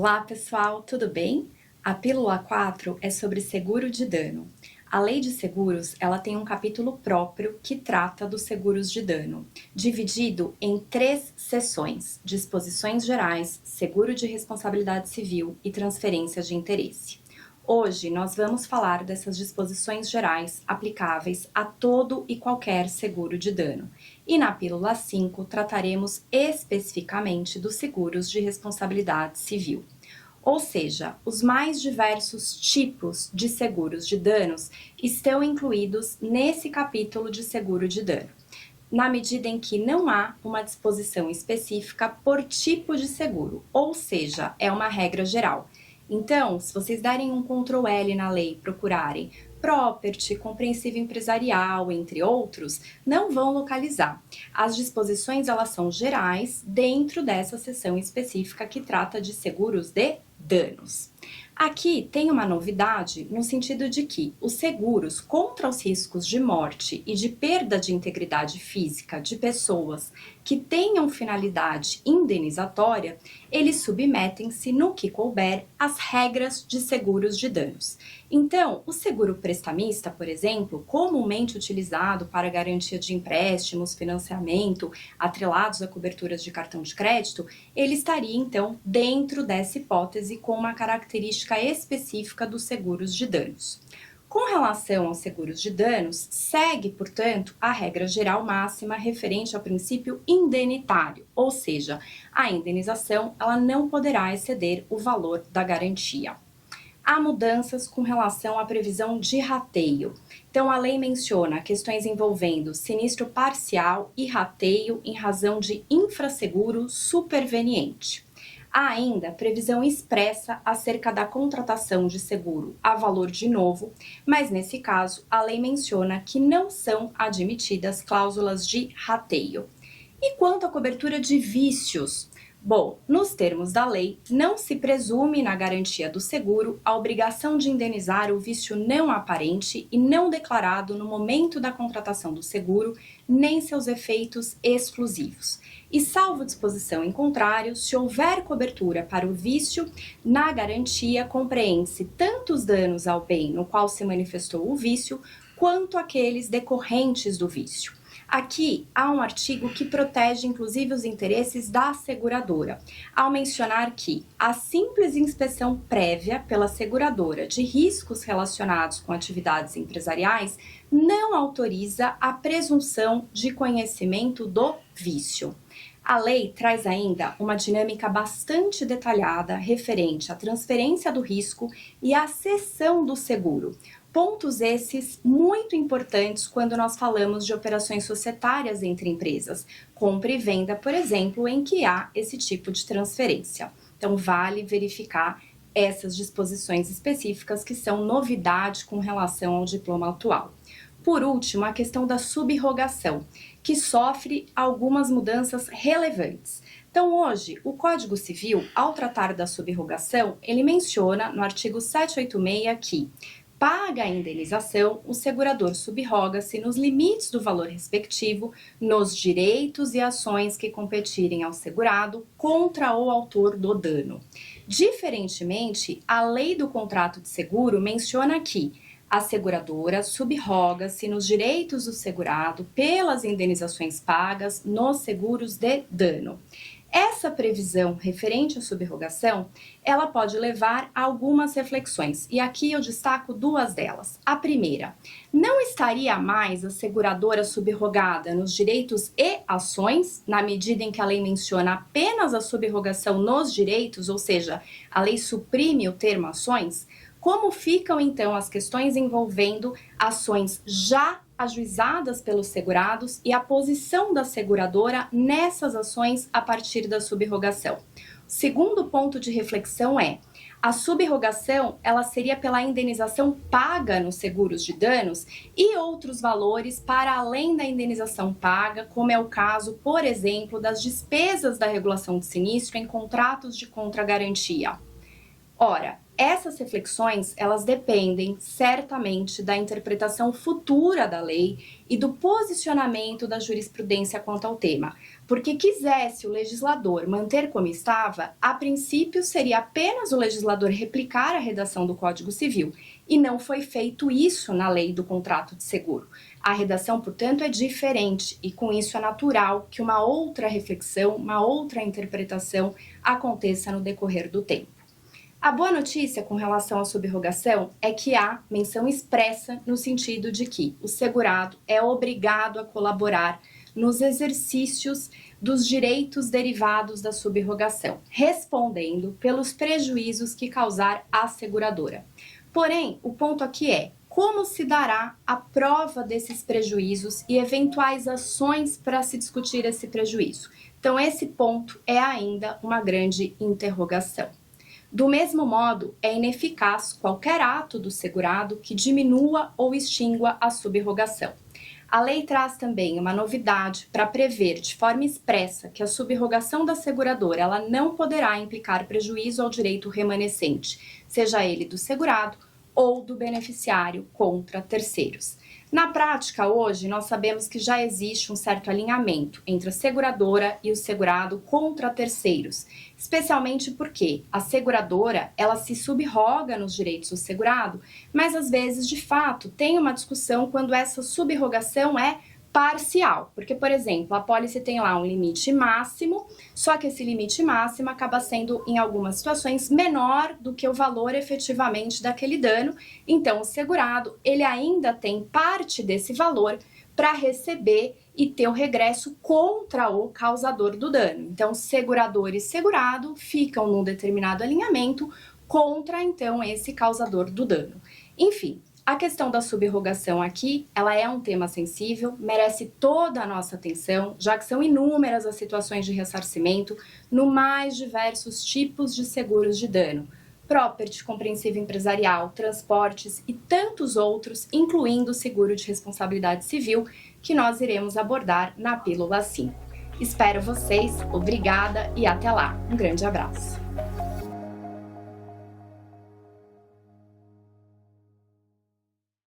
Olá pessoal, tudo bem? A Pílula 4 é sobre seguro de dano. A Lei de Seguros ela tem um capítulo próprio que trata dos seguros de dano, dividido em 3 seções: disposições gerais, seguro de responsabilidade civil e transferência de interesse. Hoje nós vamos falar dessas disposições gerais aplicáveis a todo e qualquer seguro de dano. E na Pílula 5 trataremos especificamente dos seguros de responsabilidade civil. Ou seja, os mais diversos tipos de seguros de danos estão incluídos nesse capítulo de seguro de dano, na medida em que não há uma disposição específica por tipo de seguro, ou seja, é uma regra geral. Então, se vocês derem um Ctrl L na lei e procurarem property, compreensível empresarial, entre outros, não vão localizar. As disposições elas são gerais dentro dessa seção específica que trata de seguros de danos. Aqui tem uma novidade no sentido de que os seguros contra os riscos de morte e de perda de integridade física de pessoas que tenham finalidade indenizatória, eles submetem-se no que couber às regras de seguros de danos. Então, o seguro prestamista, por exemplo, comumente utilizado para garantia de empréstimos, financiamento, atrelados a coberturas de cartão de crédito, ele estaria então dentro dessa hipótese com uma característica específica dos seguros de danos. Com relação aos seguros de danos, segue, portanto, a regra geral máxima referente ao princípio indenitário, ou seja, a indenização ela não poderá exceder o valor da garantia. Há mudanças com relação à previsão de rateio. Então, a lei menciona questões envolvendo sinistro parcial e rateio em razão de infrasseguro superveniente. Há ainda previsão expressa acerca da contratação de seguro a valor de novo, mas nesse caso a lei menciona que não são admitidas cláusulas de rateio. E quanto à cobertura de vícios? Bom, nos termos da lei, não se presume na garantia do seguro a obrigação de indenizar o vício não aparente e não declarado no momento da contratação do seguro, nem seus efeitos exclusivos. E salvo disposição em contrário, se houver cobertura para o vício, na garantia compreende-se tanto os danos ao bem no qual se manifestou o vício, quanto aqueles decorrentes do vício. Aqui há um artigo que protege inclusive os interesses da seguradora, ao mencionar que a simples inspeção prévia pela seguradora de riscos relacionados com atividades empresariais não autoriza a presunção de conhecimento do vício. A lei traz ainda uma dinâmica bastante detalhada referente à transferência do risco e à cessão do seguro. Pontos esses muito importantes quando nós falamos de operações societárias entre empresas, compra e venda, por exemplo, em que há esse tipo de transferência. Então, vale verificar essas disposições específicas que são novidade com relação ao diploma atual. Por último, a questão da subrogação, que sofre algumas mudanças relevantes. Então, hoje, o Código Civil, ao tratar da subrogação, ele menciona no artigo 786 que paga a indenização, o segurador subroga-se nos limites do valor respectivo, nos direitos e ações que competirem ao segurado contra o autor do dano. Diferentemente, a lei do contrato de seguro menciona que a seguradora subroga-se nos direitos do segurado pelas indenizações pagas nos seguros de dano. Essa previsão referente à subrogação, ela pode levar a algumas reflexões, e aqui eu destaco duas delas. A primeira, não estaria mais a seguradora subrogada nos direitos e ações, na medida em que a lei menciona apenas a subrogação nos direitos, ou seja, a lei suprime o termo ações? Como ficam então as questões envolvendo ações já ajuizadas pelos segurados e a posição da seguradora nessas ações a partir da subrogação? O segundo ponto de reflexão é: a subrogação ela seria pela indenização paga nos seguros de danos e outros valores para além da indenização paga, como é o caso, por exemplo, das despesas da regulação de sinistro em contratos de contragarantia. Ora, Essas reflexões, elas dependem certamente da interpretação futura da lei e do posicionamento da jurisprudência quanto ao tema, porque quisesse o legislador manter como estava, a princípio seria apenas o legislador replicar a redação do Código Civil, e não foi feito isso na lei do contrato de seguro. A redação, portanto, é diferente e com isso é natural que uma outra reflexão, uma outra interpretação aconteça no decorrer do tempo. A boa notícia com relação à subrogação é que há menção expressa no sentido de que o segurado é obrigado a colaborar nos exercícios dos direitos derivados da subrogação, respondendo pelos prejuízos que causar à seguradora. Porém, o ponto aqui é como se dará a prova desses prejuízos e eventuais ações para se discutir esse prejuízo. Então, esse ponto é ainda uma grande interrogação. Do mesmo modo, é ineficaz qualquer ato do segurado que diminua ou extingua a subrogação. A lei traz também uma novidade para prever de forma expressa que a subrogação da seguradora ela não poderá implicar prejuízo ao direito remanescente, seja ele do segurado ou do beneficiário contra terceiros. Na prática, hoje, nós sabemos que já existe um certo alinhamento entre a seguradora e o segurado contra terceiros, especialmente porque a seguradora, ela se subroga nos direitos do segurado, mas às vezes, de fato, tem uma discussão quando essa subrogação é parcial, porque, por exemplo, a pólice tem lá um limite máximo, só que esse limite máximo acaba sendo, em algumas situações, menor do que o valor efetivamente daquele dano, então o segurado, ele ainda tem parte desse valor para receber e ter o regresso contra o causador do dano. Então, segurador e segurado ficam num determinado alinhamento contra, então, esse causador do dano. Enfim, a questão da subrogação aqui, ela é um tema sensível, merece toda a nossa atenção, já que são inúmeras as situações de ressarcimento no mais diversos tipos de seguros de dano, property, compreensivo empresarial, transportes e tantos outros, incluindo o seguro de responsabilidade civil, que nós iremos abordar na Pílula 5. Espero vocês, obrigada e até lá. Um grande abraço.